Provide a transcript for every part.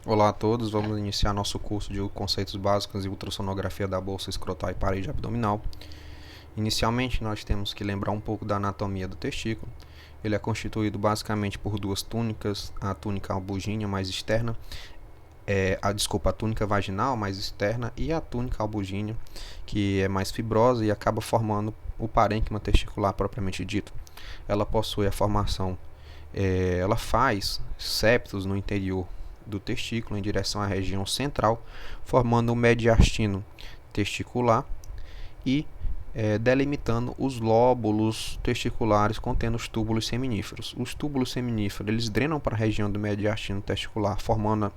Olá a todos, vamos iniciar nosso curso de conceitos básicos e ultrassonografia da bolsa escrotal e parede abdominal. Inicialmente, nós temos que lembrar um pouco da anatomia do testículo. Ele é constituído basicamente por duas túnicas, a túnica albugínea mais externa, a túnica vaginal mais externa e a túnica albugínea, que é mais fibrosa e acaba formando o parênquima testicular propriamente dito. Ela possui a formação, ela faz septos no interior do testículo em direção à região central, formando o mediastino testicular e delimitando os lóbulos testiculares contendo os túbulos seminíferos. Os túbulos seminíferos eles drenam para a região do mediastino testicular, formando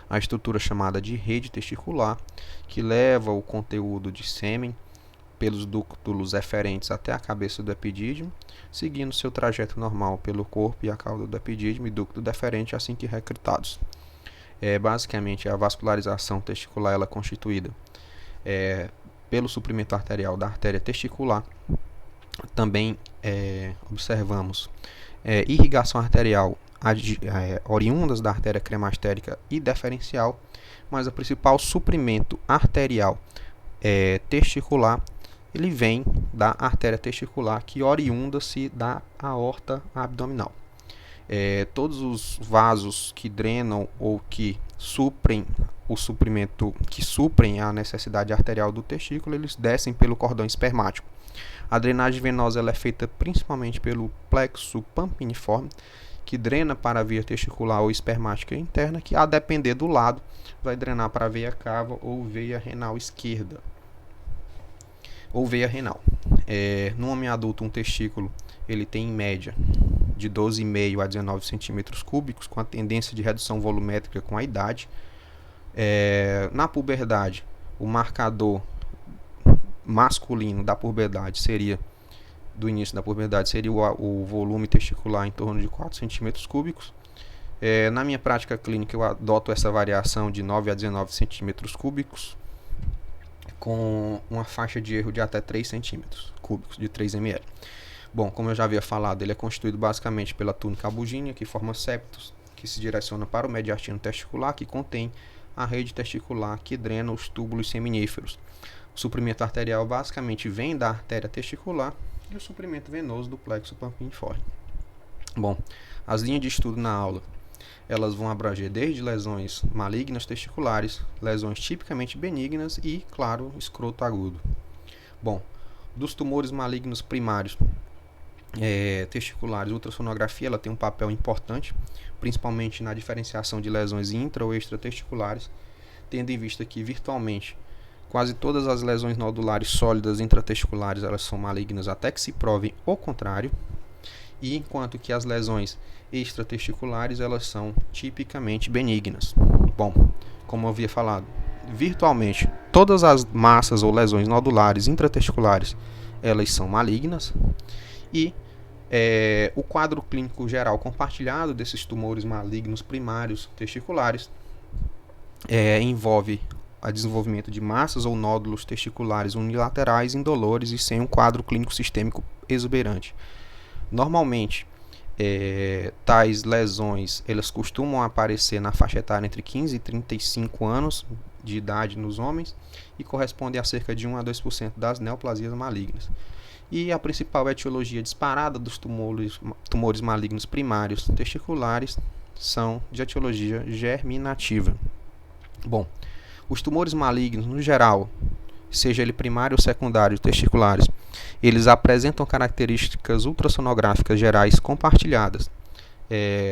a estrutura chamada de rede testicular, que leva o conteúdo de sêmen pelos ductos eferentes até a cabeça do epidídimo, seguindo seu trajeto normal pelo corpo e a cauda do epidídimo e ducto deferente assim que recrutados. Basicamente, a vascularização testicular ela é constituída pelo suprimento arterial da artéria testicular. Também observamos irrigação arterial oriundas da artéria cremastérica e deferencial, mas o principal suprimento arterial testicular ele vem da artéria testicular que oriunda-se da aorta abdominal. Todos os vasos que drenam ou que suprem o suprimento, que suprem a necessidade arterial do testículo, eles descem pelo cordão espermático. A drenagem venosa ela é feita principalmente pelo plexo pampiniforme, que drena para a via testicular ou espermática interna, que a depender do lado vai drenar para a veia cava ou veia renal esquerda ou veia renal. No homem adulto, um testículo ele tem em média de 12,5 a 19 centímetros cúbicos, com a tendência de redução volumétrica com a idade. Na puberdade, o marcador masculino da puberdade seria do início da puberdade seria o volume testicular em torno de 4 centímetros cúbicos. Na minha prática clínica eu adoto essa variação de 9 a 19 centímetros cúbicos com uma faixa de erro de até 3 centímetros cúbicos, de 3 ml. Bom, como eu já havia falado, ele é constituído basicamente pela túnica albugínea, que forma septos, que se direciona para o mediastino testicular, que contém a rede testicular que drena os túbulos seminíferos. O suprimento arterial basicamente vem da artéria testicular e o suprimento venoso do plexo pampiniforme. Bom, as linhas de estudo na aula elas vão abranger desde lesões malignas testiculares, lesões tipicamente benignas e, claro, escroto agudo. Bom, dos tumores malignos primários testiculares, a ultrassonografia ela tem um papel importante, principalmente na diferenciação de lesões intra ou extratesticulares, tendo em vista que virtualmente quase todas as lesões nodulares sólidas intratesticulares elas são malignas até que se prove o contrário, e enquanto que as lesões extratesticulares elas são tipicamente benignas. Bom, como eu havia falado, virtualmente todas as massas ou lesões nodulares intratesticulares elas são malignas e o quadro clínico geral compartilhado desses tumores malignos primários testiculares envolve o desenvolvimento de massas ou nódulos testiculares unilaterais, indolores e sem um quadro clínico sistêmico exuberante. Normalmente, tais lesões elas costumam aparecer na faixa etária entre 15 e 35 anos de idade nos homens e correspondem a cerca de 1 a 2% das neoplasias malignas. E a principal etiologia disparada dos tumores malignos primários testiculares são de etiologia germinativa. Bom, os tumores malignos, no geral, seja ele primário ou secundário testiculares, eles apresentam características ultrassonográficas gerais compartilhadas.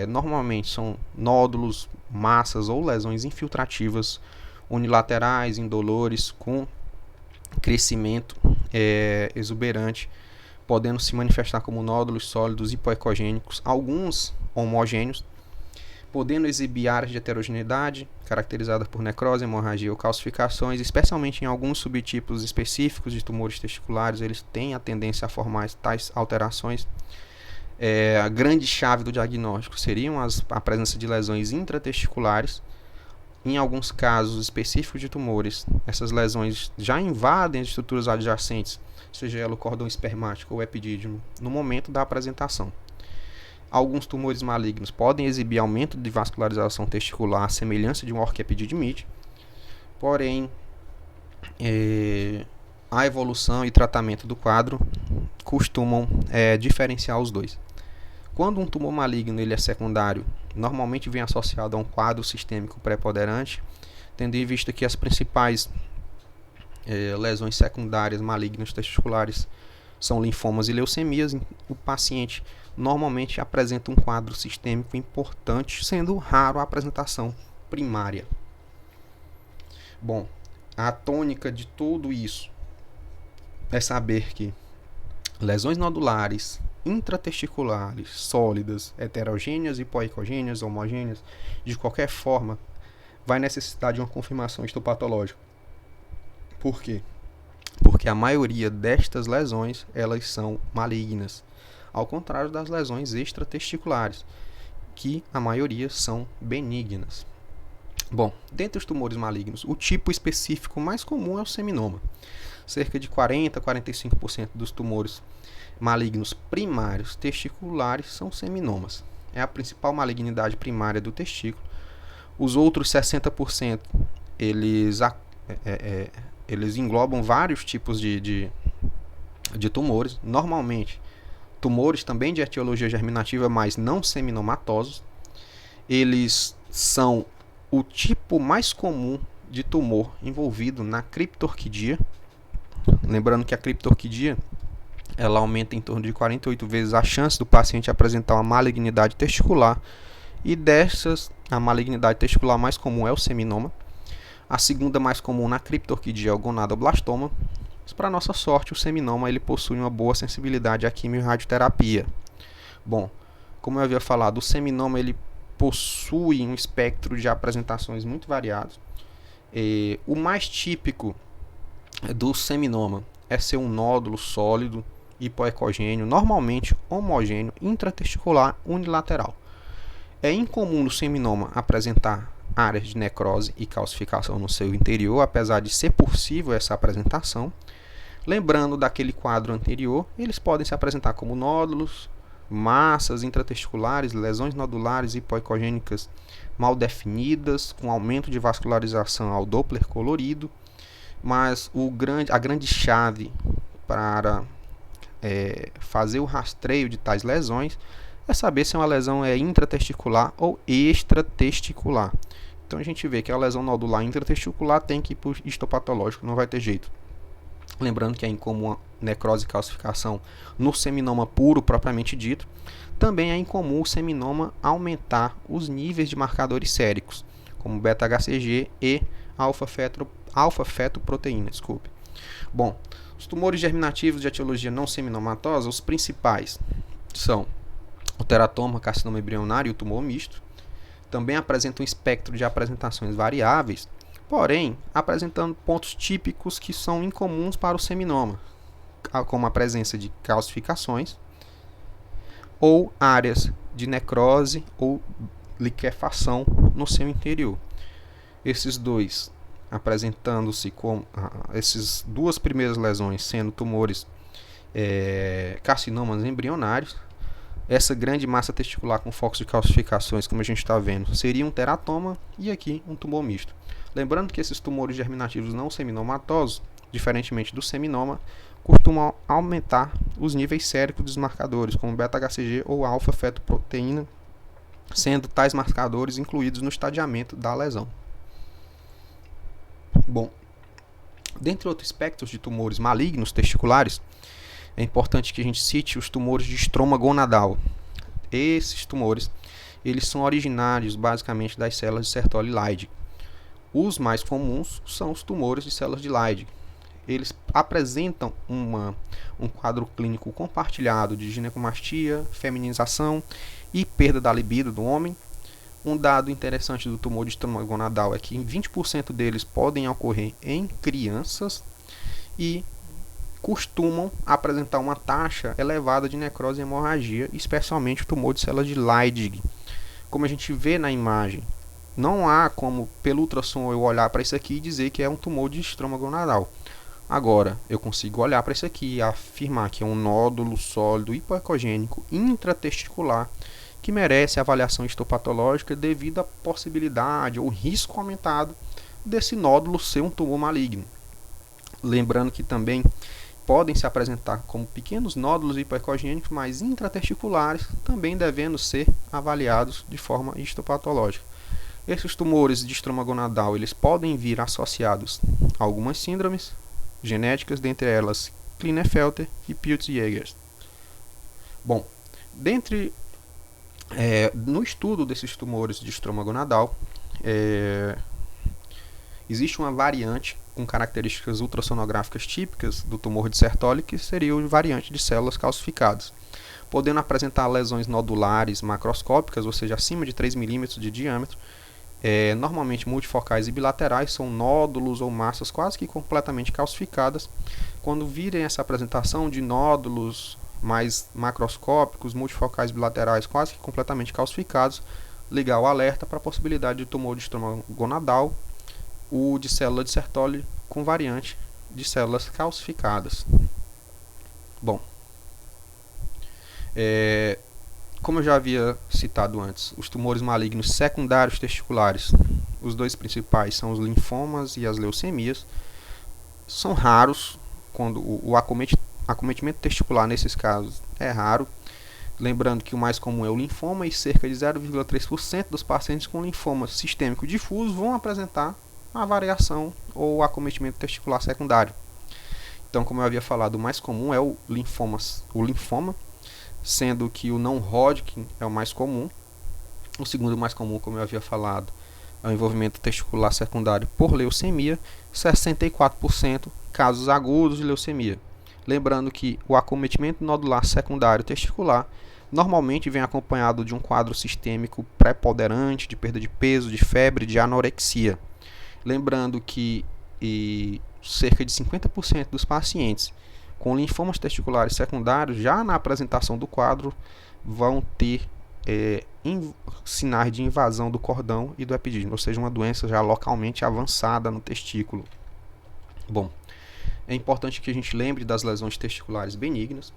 Normalmente são nódulos, massas ou lesões infiltrativas unilaterais, indolores, com crescimento exuberante, podendo se manifestar como nódulos sólidos hipoecogênicos, alguns homogêneos, podendo exibir áreas de heterogeneidade, caracterizada por necrose, hemorragia ou calcificações, especialmente em alguns subtipos específicos de tumores testiculares, eles têm a tendência a formar tais alterações. A grande chave do diagnóstico seriam a presença de lesões intratesticulares. Em alguns casos específicos de tumores, essas lesões já invadem as estruturas adjacentes, seja ela o cordão espermático ou epidídimo, no momento da apresentação. Alguns tumores malignos podem exibir aumento de vascularização testicular à semelhança de um orquiepididimite, porém, a evolução e tratamento do quadro costumam diferenciar os dois. Quando um tumor maligno ele é secundário, normalmente vem associado a um quadro sistêmico preponderante, tendo em vista que as principais lesões secundárias malignas testiculares são linfomas e leucemias. O paciente normalmente apresenta um quadro sistêmico importante, sendo raro a apresentação primária. Bom, a tônica de tudo isso é saber que lesões nodulares, intratesticulares, sólidas, heterogêneas, hipoecogêneas, homogêneas, de qualquer forma, vai necessitar de uma confirmação histopatológica. Por quê? Porque a maioria destas lesões, elas são malignas, ao contrário das lesões extratesticulares, que a maioria são benignas. Bom, dentre os tumores malignos, o tipo específico mais comum é o seminoma. Cerca de 40 a 45% dos tumores malignos primários testiculares são seminomas. É a principal malignidade primária do testículo. Os outros 60%, eles englobam vários tipos de tumores. Normalmente, tumores também de etiologia germinativa, mas não seminomatosos. Eles são o tipo mais comum de tumor envolvido na criptorquidia. Lembrando que a criptorquidia ela aumenta em torno de 48 vezes a chance do paciente apresentar uma malignidade testicular, e dessas, a malignidade testicular mais comum é o seminoma. A segunda mais comum na criptorquidia é o gonadoblastoma. Mas, para nossa sorte, o seminoma ele possui uma boa sensibilidade à quimio e radioterapia. Bom, como eu havia falado, o seminoma ele possui um espectro de apresentações muito variados. O mais típico do seminoma é ser um nódulo sólido, hipoecogêneo, normalmente homogêneo, intratesticular, unilateral. É incomum no seminoma apresentar áreas de necrose e calcificação no seu interior, apesar de ser possível essa apresentação. Lembrando daquele quadro anterior, eles podem se apresentar como nódulos, massas intratesticulares, lesões nodulares hipoecogênicas mal definidas, com aumento de vascularização ao Doppler colorido. Mas a grande chave para fazer o rastreio de tais lesões é saber se uma lesão é intratesticular ou extratesticular. Então a gente vê que a lesão nodular intratesticular tem que ir para o histopatológico, não vai ter jeito. Lembrando que é incomum a necrose e calcificação no seminoma puro propriamente dito. Também é incomum o seminoma aumentar os níveis de marcadores séricos, como beta-HCG e alfa-fetoproteína. Bom, os tumores germinativos de etiologia não seminomatosa, os principais são o teratoma, carcinoma embrionário e o tumor misto. Também apresentam um espectro de apresentações variáveis, porém apresentando pontos típicos que são incomuns para o seminoma, como a presença de calcificações ou áreas de necrose ou liquefação no seu interior. Esses dois apresentando-se com essas duas primeiras lesões sendo tumores carcinomas embrionários. Essa grande massa testicular com focos de calcificações, como a gente está vendo, seria um teratoma, e aqui um tumor misto. Lembrando que esses tumores germinativos não seminomatosos, diferentemente do seminoma, costumam aumentar os níveis séricos dos marcadores, como beta-HCG ou alfa-fetoproteína, sendo tais marcadores incluídos no estadiamento da lesão. Bom, dentre outros espectros de tumores malignos testiculares, é importante que a gente cite os tumores de estroma gonadal. Esses tumores, eles são originários basicamente das células de Sertoli Leydig. Os mais comuns são os tumores de células de Leydig. Eles apresentam um quadro clínico compartilhado de ginecomastia, feminização e perda da libido do homem. Um dado interessante do tumor de estroma gonadal é que 20% deles podem ocorrer em crianças e costumam apresentar uma taxa elevada de necrose e hemorragia, especialmente o tumor de células de Leydig. Como a gente vê na imagem, não há como, pelo ultrassom, eu olhar para isso aqui e dizer que é um tumor de estroma gonadal. Agora, eu consigo olhar para isso aqui e afirmar que é um nódulo sólido hipoecogênico intratesticular que merece avaliação histopatológica devido à possibilidade ou risco aumentado desse nódulo ser um tumor maligno. Lembrando que também podem se apresentar como pequenos nódulos hipoecogênicos, mas intratesticulares, também devendo ser avaliados de forma histopatológica. Esses tumores de estroma gonadal, eles podem vir associados a algumas síndromes genéticas, dentre elas Klinefelter e Peutz-Jeghers. Bom, no estudo desses tumores de estroma gonadal, existe uma variante com características ultrassonográficas típicas do tumor de Sertoli, que seria a variante de células calcificadas, podendo apresentar lesões nodulares macroscópicas, ou seja, acima de 3 milímetros de diâmetro, normalmente multifocais e bilaterais, são nódulos ou massas quase que completamente calcificadas. Quando virem essa apresentação de nódulos mais macroscópicos, multifocais bilaterais quase que completamente calcificados, ligar o alerta para a possibilidade de tumor de estroma gonadal, o de célula de Sertoli com variante de células calcificadas. Bom, como eu já havia citado antes, os tumores malignos secundários testiculares, os dois principais são os linfomas e as leucemias, são raros, quando o acometimento testicular nesses casos é raro. Lembrando que o mais comum é o linfoma e cerca de 0,3% dos pacientes com linfoma sistêmico difuso vão apresentar a variação ou acometimento testicular secundário. Então, como eu havia falado, o mais comum é o linfoma, sendo que o não Hodgkin é o mais comum. O segundo mais comum, como eu havia falado, é o envolvimento testicular secundário por leucemia, 64% casos agudos de leucemia. Lembrando que o acometimento nodular secundário testicular normalmente vem acompanhado de um quadro sistêmico preponderante, de perda de peso, de febre, de anorexia. Lembrando que cerca de 50% dos pacientes com linfomas testiculares secundários, já na apresentação do quadro, vão ter sinais de invasão do cordão e do epidídimo, ou seja, uma doença já localmente avançada no testículo. Bom, é importante que a gente lembre das lesões testiculares benignas,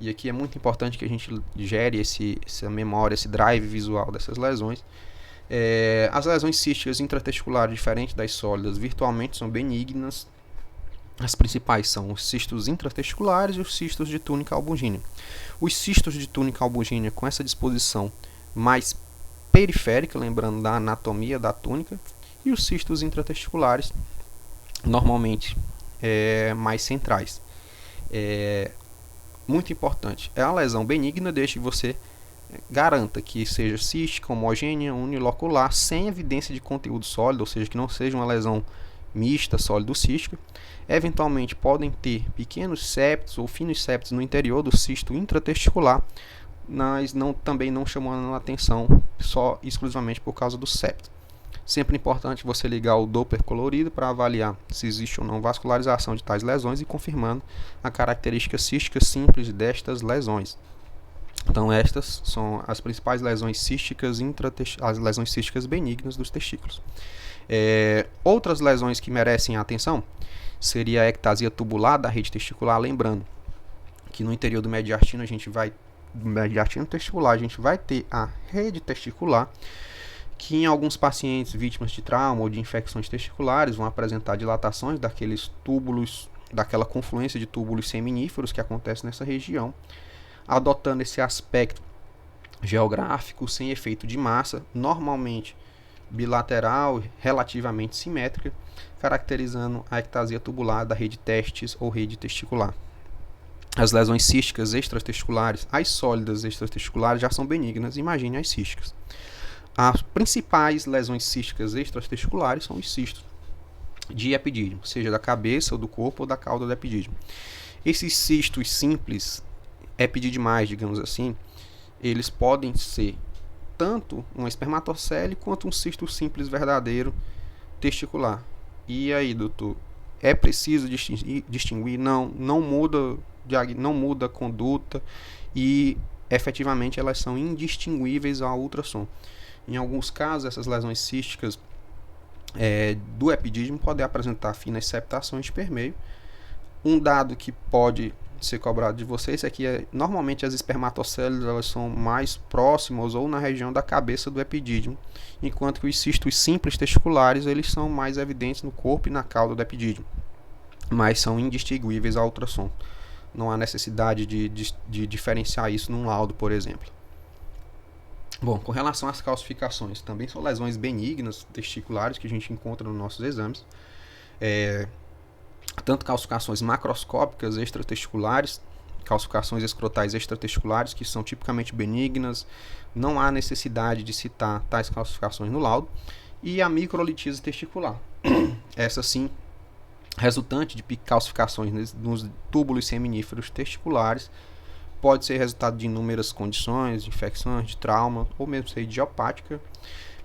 e aqui é muito importante que a gente gere essa memória, esse drive visual dessas lesões. As lesões císticas intratesticulares, diferente das sólidas, virtualmente são benignas. As principais são os cistos intratesticulares e os cistos de túnica albugínea. Os cistos de túnica albugínea com essa disposição mais periférica, lembrando da anatomia da túnica, e os cistos intratesticulares, normalmente mais centrais. Muito importante, é a lesão benigna desde que você garanta que seja cística, homogênea, unilocular, sem evidência de conteúdo sólido, ou seja, que não seja uma lesão mista, sólido-cística. Eventualmente podem ter pequenos septos ou finos septos no interior do cisto intratesticular, mas também não chamando a atenção exclusivamente por causa do septo. Sempre importante você ligar o Doppler colorido para avaliar se existe ou não vascularização de tais lesões e confirmando a característica cística simples destas lesões. Então, estas são as principais lesões císticas, as lesões císticas benignas dos testículos. Outras lesões que merecem atenção seria a ectasia tubular da rede testicular, lembrando que no interior do mediastino mediastino testicular, a gente vai ter a rede testicular, que em alguns pacientes vítimas de trauma ou de infecções testiculares vão apresentar dilatações daqueles túbulos, daquela confluência de túbulos seminíferos que acontece nessa região, adotando esse aspecto geográfico sem efeito de massa, normalmente bilateral, relativamente simétrica, caracterizando a ectasia tubular da rede testis ou rede testicular. As lesões císticas extratesticulares, as sólidas extratesticulares já são benignas, imagine as císticas. As principais lesões císticas extratesticulares são os cistos de epidídimo, seja da cabeça ou do corpo ou da cauda do epidídimo. Esses cistos simples, epididimais, digamos assim, eles podem ser tanto um espermatocele quanto um cisto simples verdadeiro testicular. E aí, doutor, é preciso distinguir? Não muda a conduta e efetivamente elas são indistinguíveis ao ultrassom. Em alguns casos, essas lesões císticas do epidídimo podem apresentar finas septações de permeio. Um dado que pode ser cobrado de vocês é que normalmente as espermatocélidas elas são mais próximas ou na região da cabeça do epidídimo, enquanto que os cistos simples testiculares eles são mais evidentes no corpo e na cauda do epidídimo, mas são indistinguíveis ao ultrassom. Não há necessidade de diferenciar isso num laudo, por exemplo. Bom, com relação às calcificações, também são lesões benignas testiculares que a gente encontra nos nossos exames. Tanto calcificações macroscópicas extratesticulares, calcificações escrotais extratesticulares, que são tipicamente benignas, não há necessidade de citar tais calcificações no laudo, e a microlitise testicular. Essa sim, resultante de calcificações nos túbulos seminíferos testiculares, pode ser resultado de inúmeras condições, de infecções, de trauma, ou mesmo ser idiopática.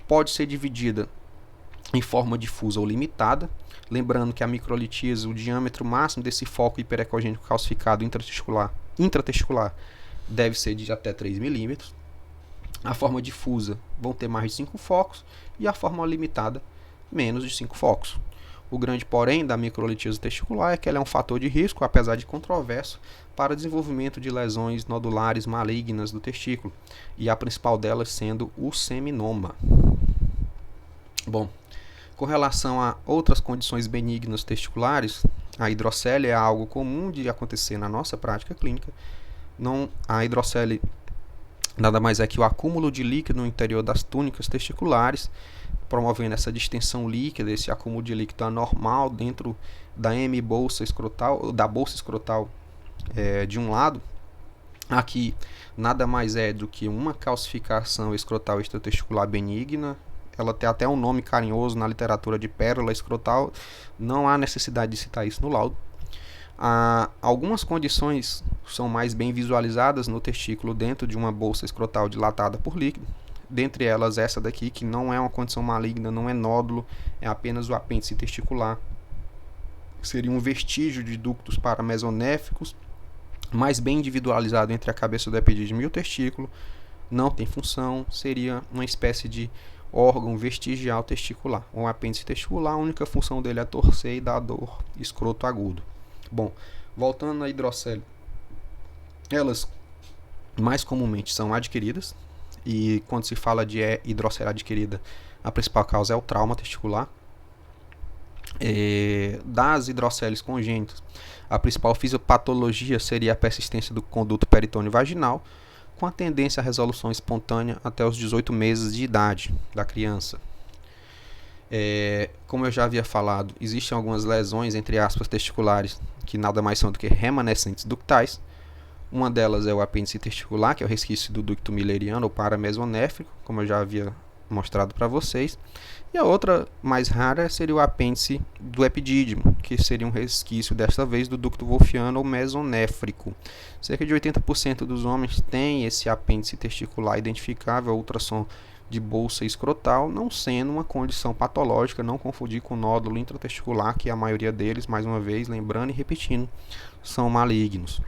Pode ser dividida em forma difusa ou limitada, lembrando que a microlitise, o diâmetro máximo desse foco hiperecogênico calcificado intratesticular deve ser de até 3 milímetros. A forma difusa vão ter mais de 5 focos e a forma limitada menos de 5 focos. O grande porém da microlitise testicular é que ela é um fator de risco, apesar de controverso, para desenvolvimento de lesões nodulares malignas do testículo, e a principal delas sendo o seminoma. Bom, com relação a outras condições benignas testiculares, a hidrocele é algo comum de acontecer na nossa prática clínica. A hidrocele nada mais é que o acúmulo de líquido no interior das túnicas testiculares, promovendo essa distensão líquida, esse acúmulo de líquido anormal dentro da bolsa escrotal, de um lado. Aqui nada mais é do que uma calcificação escrotal extratesticular benigna. Ela tem até um nome carinhoso na literatura de pérola escrotal. Não há necessidade de citar isso no laudo. Algumas condições são mais bem visualizadas no testículo dentro de uma bolsa escrotal dilatada por líquido. Dentre elas, essa daqui, que não é uma condição maligna, não é nódulo, é apenas o apêndice testicular. Seria um vestígio de ductos paramesonéficos, mais bem individualizado entre a cabeça do epidídimo e o testículo. Não tem função, seria uma espécie de órgão vestigial testicular. O apêndice testicular, a única função dele é torcer e dar dor escroto agudo. Bom, voltando à hidrocele, elas mais comumente são adquiridas, e quando se fala de hidrocele adquirida, a principal causa é o trauma testicular. Das hidroceles congênitas, a principal fisiopatologia seria a persistência do conduto peritônio vaginal, com a tendência à resolução espontânea até os 18 meses de idade da criança. Como eu já havia falado, existem algumas lesões, entre aspas, testiculares, que nada mais são do que remanescentes ductais. Uma delas é o apêndice testicular, que é o resquício do ducto milleriano ou paramesonéfrico, como eu já havia mostrado para vocês. E a outra, mais rara, seria o apêndice do epidídimo, que seria um resquício, desta vez, do ducto wolffiano ou mesonéfrico. Cerca de 80% dos homens têm esse apêndice testicular identificável ao ultrassom de bolsa escrotal, não sendo uma condição patológica, não confundir com nódulo intratesticular, que a maioria deles, mais uma vez, lembrando e repetindo, são malignos.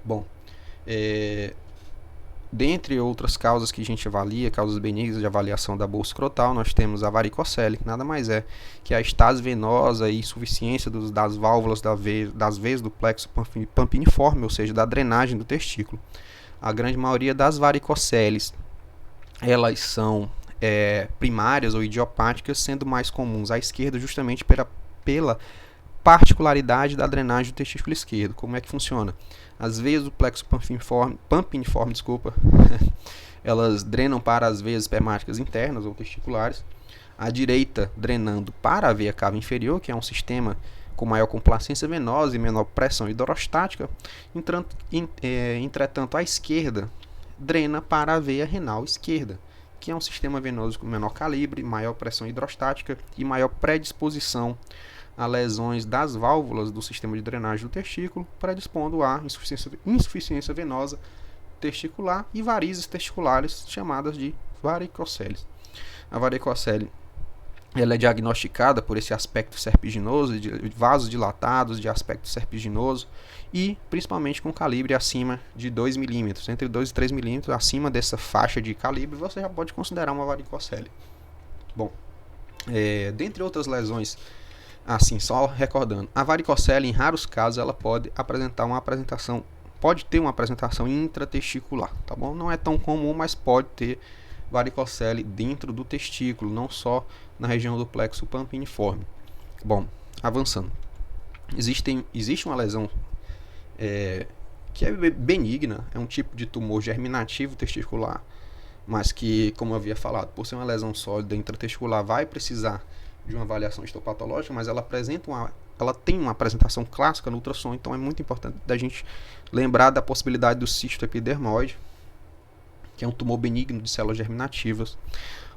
Bom, dentre outras causas que a gente avalia, causas benignas de avaliação da bolsa escrotal, nós temos a varicocele, que nada mais é que a estase venosa e insuficiência das válvulas das veias do plexo pampiniforme, ou seja, da drenagem do testículo. A grande maioria das varicoceles, elas são primárias ou idiopáticas, sendo mais comuns à esquerda justamente pela particularidade da drenagem do testículo esquerdo. Como é que funciona? As veias do plexo pampiniforme, elas drenam para as veias espermáticas internas ou testiculares. A direita drenando para a veia cava inferior, que é um sistema com maior complacência venosa e menor pressão hidrostática. Entretanto, a esquerda drena para a veia renal esquerda, que é um sistema venoso com menor calibre, maior pressão hidrostática e maior predisposição a lesões das válvulas do sistema de drenagem do testículo, predispondo a insuficiência venosa testicular e varizes testiculares, chamadas de varicoceles. A varicocele ela é diagnosticada por esse aspecto serpiginoso, de vasos dilatados, de aspecto serpiginoso, e principalmente com calibre acima de 2 milímetros, entre 2 e 3 milímetros, acima dessa faixa de calibre, você já pode considerar uma varicocele. Bom, dentre outras lesões Assim, só recordando, a varicocele, em raros casos, ela pode ter uma apresentação intratesticular, tá bom? Não é tão comum, mas pode ter varicocele dentro do testículo, não só na região do plexo pampiniforme. Bom, avançando. Existe uma lesão que é benigna, é um tipo de tumor germinativo testicular, mas que, como eu havia falado, por ser uma lesão sólida intratesticular, vai precisar de uma avaliação histopatológica, mas ela tem uma apresentação clássica no ultrassom, então é muito importante da gente lembrar da possibilidade do cisto epidermoide, que é um tumor benigno de células germinativas.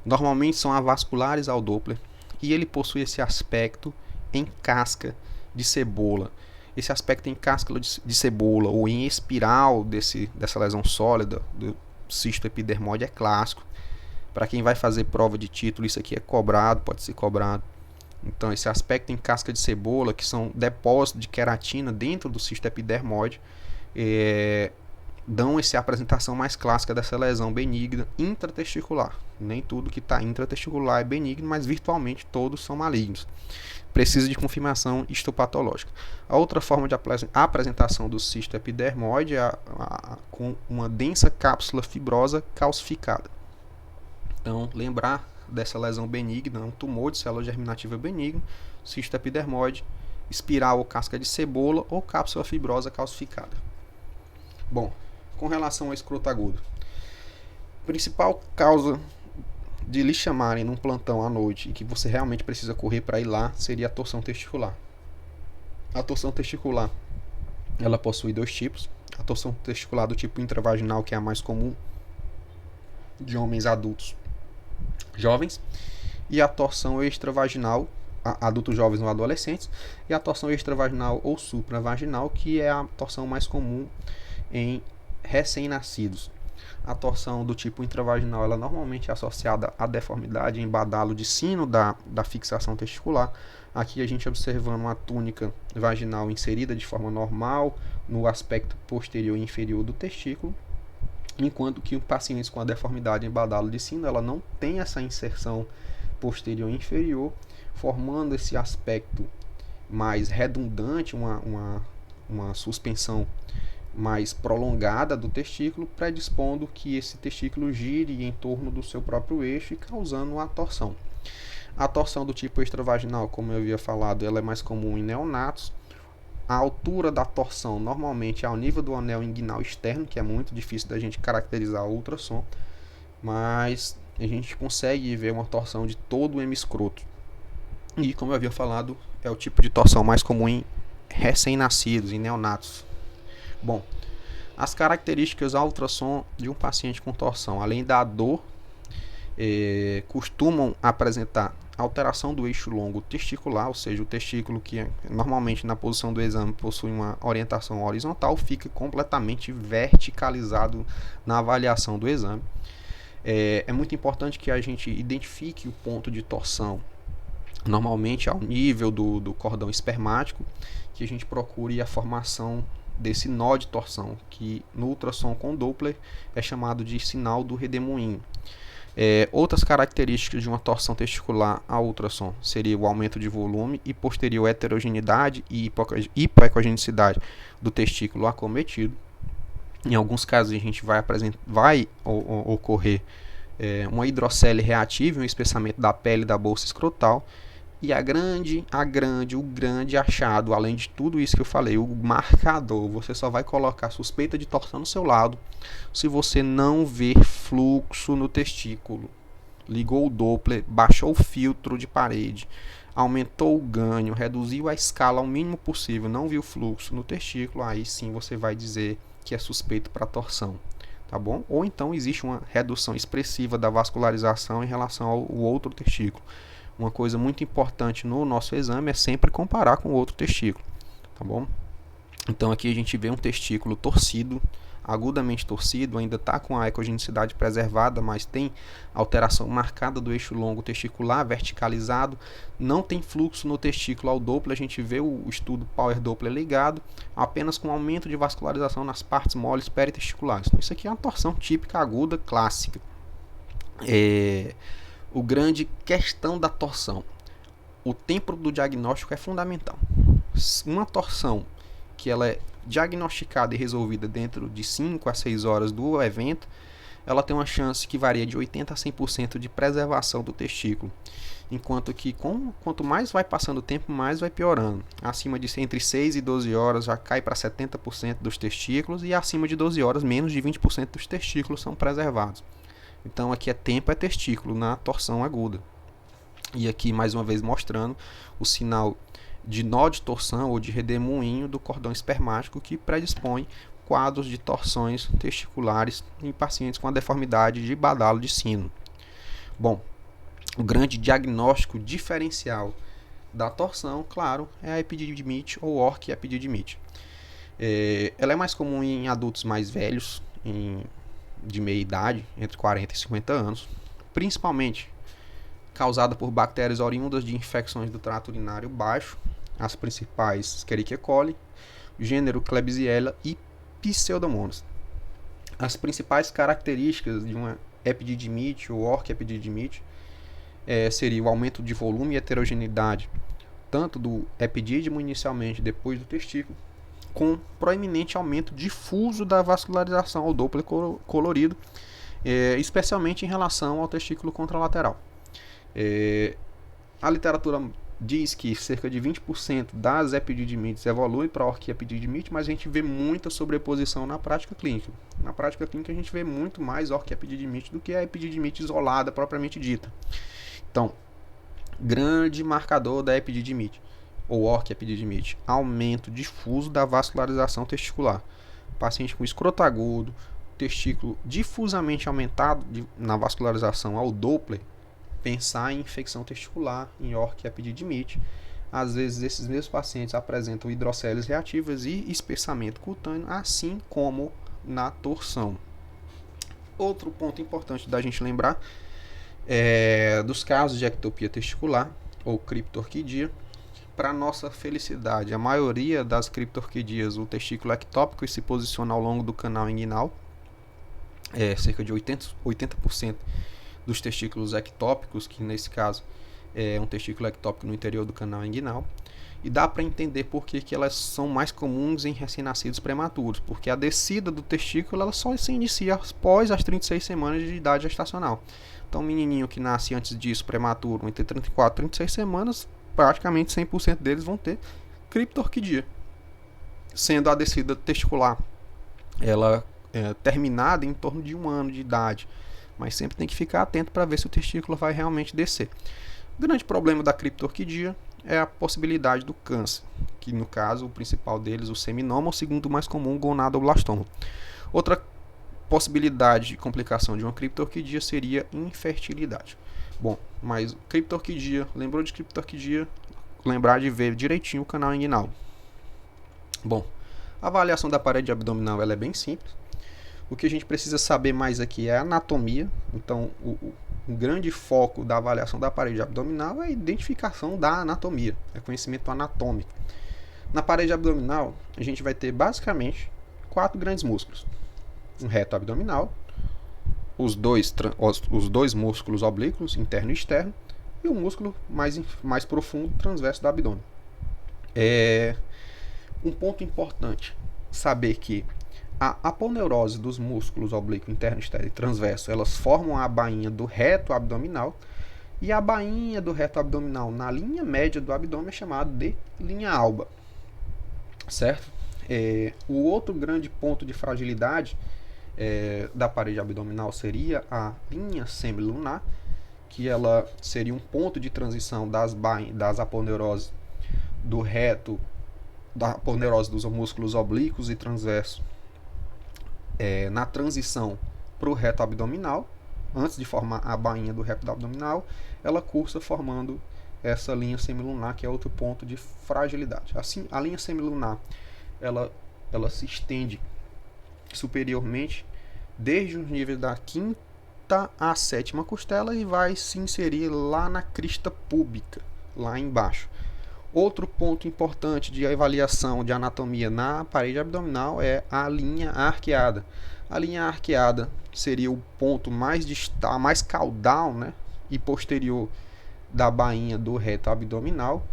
Normalmente são avasculares ao Doppler e ele possui esse aspecto em casca de cebola. Esse aspecto em casca de cebola ou em espiral dessa lesão sólida do cisto epidermoide é clássico. Para quem vai fazer prova de título, isso aqui é cobrado, pode ser cobrado. Então, esse aspecto em casca de cebola, que são depósitos de queratina dentro do cisto epidermoide, dão essa apresentação mais clássica dessa lesão benigna intratesticular. Nem tudo que está intratesticular é benigno, mas virtualmente todos são malignos. Precisa de confirmação histopatológica. A outra forma de apresentação do cisto epidermoide é com uma densa cápsula fibrosa calcificada. Então, lembrar dessa lesão benigna, um tumor de célula germinativa benigno, cisto epidermoide, espiral ou casca de cebola ou cápsula fibrosa calcificada. Bom, com relação ao escroto agudo, principal causa de lhe chamarem num plantão à noite e que você realmente precisa correr para ir lá seria a torção testicular. A torção testicular, ela possui dois tipos. A torção testicular do tipo intravaginal, que é a mais comum de homens adultos jovens, e a torção extravaginal, adultos jovens ou adolescentes, e a torção extravaginal ou supravaginal, que é a torção mais comum em recém-nascidos. A torção do tipo intravaginal, ela normalmente é associada à deformidade em badalo de sino da fixação testicular. Aqui a gente observando uma túnica vaginal inserida de forma normal no aspecto posterior e inferior do testículo, enquanto que pacientes com a deformidade em badalo de sino, ela não tem essa inserção posterior e inferior, formando esse aspecto mais redundante, uma suspensão mais prolongada do testículo, predispondo que esse testículo gire em torno do seu próprio eixo e causando uma torção. A torção do tipo extravaginal, como eu havia falado, ela é mais comum em neonatos. A altura da torção normalmente é ao nível do anel inguinal externo, que é muito difícil da gente caracterizar o ultrassom, mas a gente consegue ver uma torção de todo o hemiscroto. E, como eu havia falado, é o tipo de torção mais comum em recém-nascidos, em neonatos. Bom, as características ao ultrassom de um paciente com torção, além da dor, costumam apresentar alteração do eixo longo testicular, ou seja, o testículo que normalmente na posição do exame possui uma orientação horizontal, fica completamente verticalizado na avaliação do exame. É muito importante que a gente identifique o ponto de torção, normalmente ao nível do cordão espermático, que a gente procure a formação desse nó de torção, que no ultrassom com Doppler é chamado de sinal do redemoinho. Outras características de uma torção testicular a ultrassom seria o aumento de volume e posterior heterogeneidade e hipoecogenicidade do testículo acometido. Em alguns casos a gente vai ocorrer uma hidrocele reativa, um espessamento da pele da bolsa escrotal. E o grande achado, além de tudo isso que eu falei, o marcador, você só vai colocar suspeita de torção no seu lado se você não ver fluxo no testículo. Ligou o Doppler, baixou o filtro de parede, aumentou o ganho, reduziu a escala ao mínimo possível, não viu fluxo no testículo, aí sim você vai dizer que é suspeito para torção. Tá bom? Ou então existe uma redução expressiva da vascularização em relação ao outro testículo. Uma coisa muito importante no nosso exame é sempre comparar com o outro testículo, tá bom? Então aqui a gente vê um testículo torcido, agudamente torcido, ainda está com a ecogenicidade preservada, mas tem alteração marcada do eixo longo testicular, verticalizado, não tem fluxo no testículo ao Doppler, a gente vê o estudo Power Doppler ligado, apenas com aumento de vascularização nas partes moles peritesticulares. Então isso aqui é uma torção típica aguda clássica. O grande questão da torção. o tempo do diagnóstico é fundamental. Uma torção que ela é diagnosticada e resolvida dentro de 5 a 6 horas do evento, ela tem uma chance que varia de 80 a 100% de preservação do testículo. Enquanto que quanto mais vai passando o tempo, mais vai piorando. Acima de entre 6 e 12 horas já cai para 70% dos testículos, e acima de 12 horas, menos de 20% dos testículos são preservados. Então aqui é tempo é testículo na torção aguda. E aqui mais uma vez mostrando o sinal de nó de torção ou de redemoinho do cordão espermático, que predispõe quadros de torções testiculares em pacientes com a deformidade de badalo de sino. Bom, o grande diagnóstico diferencial da torção, claro, é a epididimite ou orquiepididimite. Ela é mais comum em adultos mais velhos, de meia idade, entre 40 e 50 anos, principalmente causada por bactérias oriundas de infecções do trato urinário baixo, as principais Escherichia coli, gênero Klebsiella e Pseudomonas. As principais características de uma epididimite ou orquiepididimite seria o aumento de volume e heterogeneidade, tanto do epidídimo inicialmente depois do testículo, com proeminente aumento difuso da vascularização ao Doppler colorido, especialmente em relação ao testículo contralateral. A literatura diz que cerca de 20% das epididimites evolui para a orquiepididimite, mas a gente vê muita sobreposição na prática clínica. Na prática clínica a gente vê muito mais orquiepididimite do que a epididimite isolada propriamente dita. Então, grande marcador da epididimite ou orquiepididimite, aumento difuso da vascularização testicular. Paciente com escroto agudo, testículo difusamente aumentado na vascularização ao Doppler, pensar em infecção testicular, em orquiepididimite. Às vezes esses mesmos pacientes apresentam hidroceles reativas e espessamento cutâneo, assim como na torção. Outro ponto importante da gente lembrar dos casos de ectopia testicular ou criptorquidia. Para nossa felicidade, a maioria das criptorquidias, o testículo ectópico se posiciona ao longo do canal inguinal, cerca de 80% dos testículos ectópicos, que nesse caso é um testículo ectópico no interior do canal inguinal, e dá para entender por que elas são mais comuns em recém-nascidos prematuros, porque a descida do testículo ela só se inicia após as 36 semanas de idade gestacional. Então, um menininho que nasce antes disso, prematuro, entre 34 e 36 semanas, praticamente 100% deles vão ter criptorquidia, sendo a descida testicular ela terminada em torno de 1 ano de idade, mas sempre tem que ficar atento para ver se o testículo vai realmente descer. O grande problema da criptorquidia é a possibilidade do câncer, que no caso o principal deles, o seminoma, o segundo mais comum, o gonadoblastoma. Outra possibilidade de complicação de uma criptorquidia seria infertilidade. Bom, mas criptorquidia, lembrou de criptorquidia, lembrar de ver direitinho o canal inguinal. Bom, a avaliação da parede abdominal ela é bem simples. O que a gente precisa saber mais aqui é a anatomia. Então, o grande foco da avaliação da parede abdominal é a identificação da anatomia, é conhecimento anatômico. Na parede abdominal, a gente vai ter basicamente 4 grandes músculos: um reto abdominal, os dois músculos oblíquos, interno e externo, e o músculo mais profundo, transverso do abdômen. Um ponto importante, saber que a aponeurose dos músculos oblíquo, interno, externo e transverso, elas formam a bainha do reto abdominal, e a bainha do reto abdominal na linha média do abdômen é chamada de linha alba, certo? O outro grande ponto de fragilidade da parede abdominal seria a linha semilunar, que ela seria um ponto de transição das aponeuroses do reto, da aponeurose dos músculos oblíquos e transversos, na transição para o reto abdominal. Antes de formar a bainha do reto abdominal, ela cursa formando essa linha semilunar, que é outro ponto de fragilidade. Assim, a linha semilunar ela se estende superiormente desde o nível da 5ª à 7ª costela e vai se inserir lá na crista púbica, lá embaixo. Outro ponto importante de avaliação de anatomia na parede abdominal é a linha arqueada. A linha arqueada seria o ponto mais caudal, né, e posterior da bainha do reto abdominal,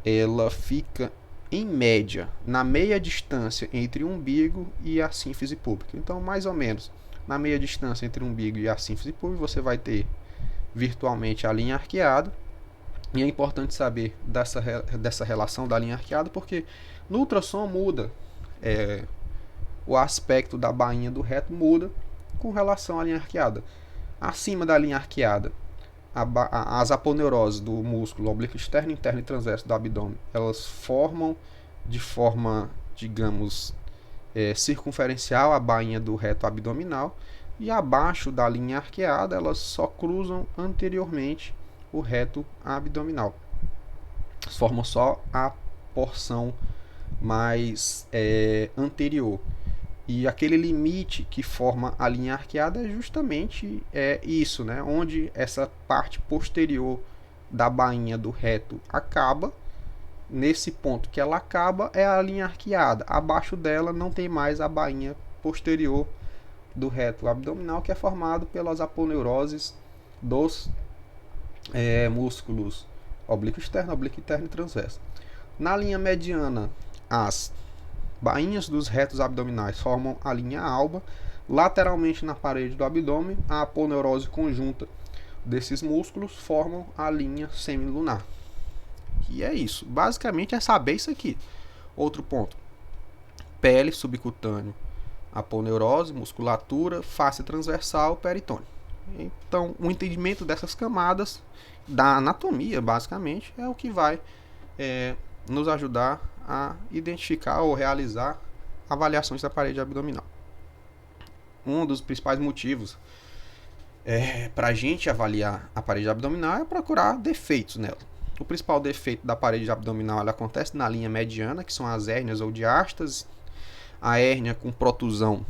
ela fica em média na meia distância entre o umbigo e a sínfise púbica. Então, mais ou menos na meia distância entre o umbigo e a sínfise púbica, você vai ter virtualmente a linha arqueada. E é importante saber dessa relação da linha arqueada, porque no ultrassom muda, o aspecto da bainha do reto muda com relação à linha arqueada. Acima da linha arqueada, as aponeuroses do músculo oblíquo externo, interno e transverso do abdômen, elas formam de forma, digamos, circunferencial a bainha do reto abdominal, e abaixo da linha arqueada elas só cruzam anteriormente o reto abdominal. Formam só a porção mais anterior. E aquele limite que forma a linha arqueada é justamente isso, né? Onde essa parte posterior da bainha do reto acaba. Nesse ponto que ela acaba é a linha arqueada. Abaixo dela não tem mais a bainha posterior do reto abdominal, que é formado pelas aponeuroses dos músculos oblíquo externo, oblíquo interno e transverso. Na linha mediana, as bainhas dos retos abdominais formam a linha alba. Lateralmente na parede do abdômen, a aponeurose conjunta desses músculos formam a linha semilunar. E é isso. Basicamente é saber isso aqui. Outro ponto: pele, subcutâneo, aponeurose, musculatura, face transversal, peritônio. Então, o entendimento dessas camadas da anatomia, basicamente, é o que vai nos ajudar a identificar ou realizar avaliações da parede abdominal. Um dos principais motivos para a gente avaliar a parede abdominal é procurar defeitos nela. O principal defeito da parede abdominal ela acontece na linha mediana, que são as hérnias ou diástases. A hérnia com protusão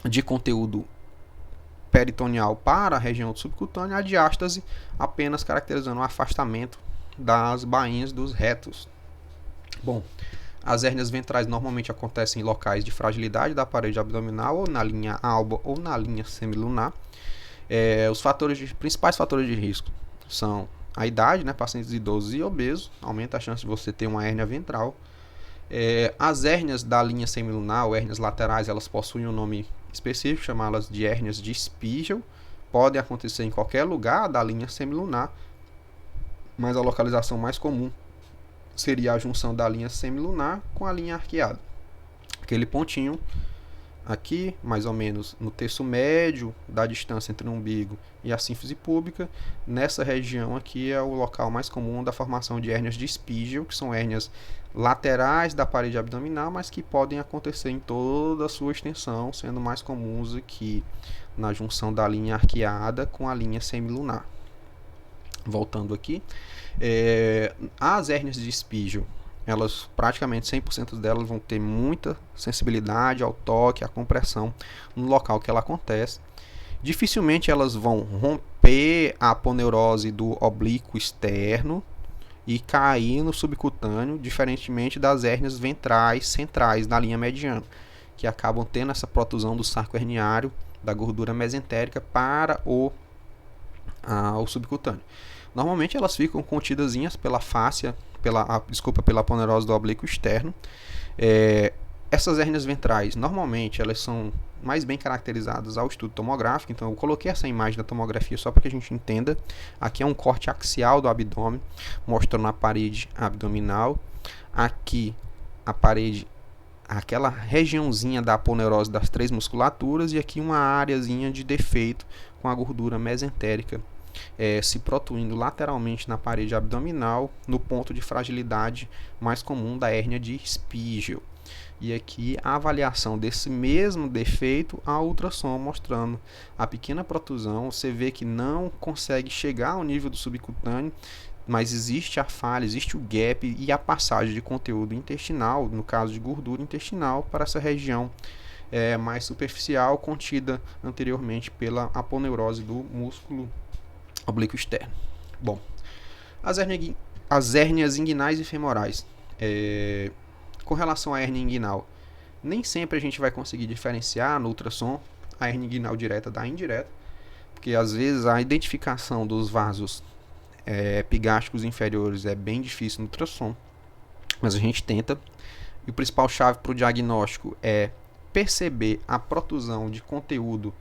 de conteúdo peritoneal para a região subcutânea, a diástase apenas caracterizando o afastamento das bainhas dos retos. Bom, as hérnias ventrais normalmente acontecem em locais de fragilidade da parede abdominal, ou na linha alba ou na linha semilunar. Os principais fatores de risco são a idade, né? Pacientes idosos e obesos, aumenta a chance de você ter uma hérnia ventral. As hérnias da linha semilunar, ou hérnias laterais, elas possuem um nome específico, chamá-las de hérnias de Spiegel. Podem acontecer em qualquer lugar da linha semilunar, mas a localização mais comum seria a junção da linha semilunar com a linha arqueada. Aquele pontinho aqui, mais ou menos no terço médio da distância entre o umbigo e a sínfise púbica. Nessa região aqui é o local mais comum da formação de hérnias de Spiegel, que são hérnias laterais da parede abdominal, mas que podem acontecer em toda a sua extensão, sendo mais comuns aqui na junção da linha arqueada com a linha semilunar. Voltando aqui, as hérnias de Spiegel, elas praticamente 100% delas vão ter muita sensibilidade ao toque, à compressão no local que ela acontece. Dificilmente elas vão romper a aponeurose do oblíquo externo e cair no subcutâneo, diferentemente das hérnias ventrais centrais da linha mediana, que acabam tendo essa protusão do saco herniário da gordura mesentérica para o subcutâneo. Normalmente elas ficam contidazinhas pela fáscia, pela aponeurose do oblíquo externo. Essas hérnias ventrais, normalmente, elas são mais bem caracterizadas ao estudo tomográfico. Então, eu coloquei essa imagem da tomografia só para que a gente entenda. Aqui é um corte axial do abdômen, mostrando a parede abdominal. Aqui, a parede, aquela regiãozinha da aponeurose das três musculaturas. E aqui uma áreazinha de defeito com a gordura mesentérica se protuindo lateralmente na parede abdominal, no ponto de fragilidade mais comum da hérnia de Spiegel. E aqui a avaliação desse mesmo defeito a ultrassom, mostrando a pequena protusão. Você vê que não consegue chegar ao nível do subcutâneo, mas existe a falha, existe o gap e a passagem de conteúdo intestinal, no caso de gordura intestinal, para essa região mais superficial, contida anteriormente pela aponeurose do músculo oblíquo externo. Bom, as hérnias inguinais e femorais. Com relação à hérnia inguinal, nem sempre a gente vai conseguir diferenciar no ultrassom a hérnia inguinal direta da indireta, porque às vezes a identificação dos vasos epigástricos inferiores é bem difícil no ultrassom, mas a gente tenta. E o principal chave para o diagnóstico é perceber a protusão de conteúdo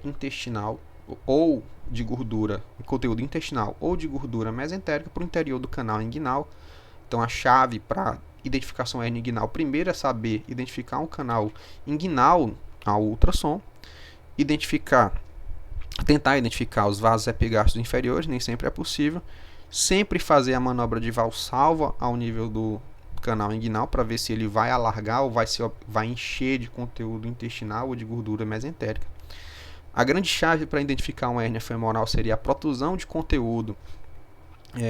intestinal ou de gordura, conteúdo intestinal ou de gordura mesentérica para o interior do canal inguinal. Então a chave para identificação hernia inguinal primeiro é saber identificar um canal inguinal ao ultrassom, tentar identificar os vasos epigástricos inferiores, nem sempre é possível, sempre fazer a manobra de Valsalva ao nível do canal inguinal para ver se ele vai alargar ou vai encher de conteúdo intestinal ou de gordura mesentérica. A grande chave para identificar uma hérnia femoral seria a protusão de conteúdo,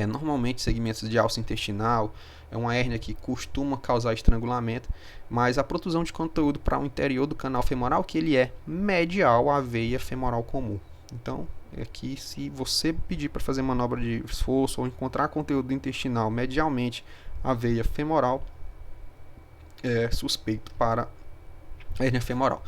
normalmente segmentos de alça intestinal. É uma hérnia que costuma causar estrangulamento, mas a protusão de conteúdo para o interior do canal femoral, que ele é medial à veia femoral comum. Então, aqui, se você pedir para fazer manobra de esforço ou encontrar conteúdo intestinal medialmente à veia femoral, é suspeito para hérnia femoral.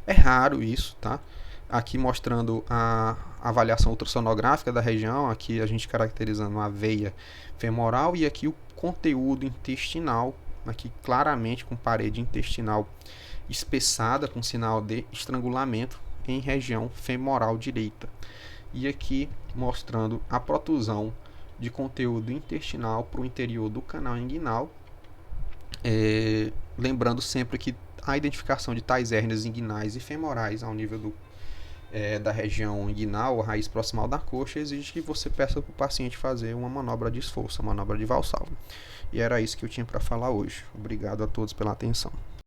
É raro isso, tá? Aqui mostrando a avaliação ultrassonográfica da região, aqui a gente caracterizando a veia femoral e aqui o conteúdo intestinal, aqui claramente com parede intestinal espessada com sinal de estrangulamento em região femoral direita. E aqui mostrando a protusão de conteúdo intestinal para o interior do canal inguinal, lembrando sempre que a identificação de tais hérnias inguinais e femorais ao nível da região inguinal ou raiz proximal da coxa exige que você peça para o paciente fazer uma manobra de esforço, a manobra de Valsalva. E era isso que eu tinha para falar hoje. Obrigado a todos pela atenção.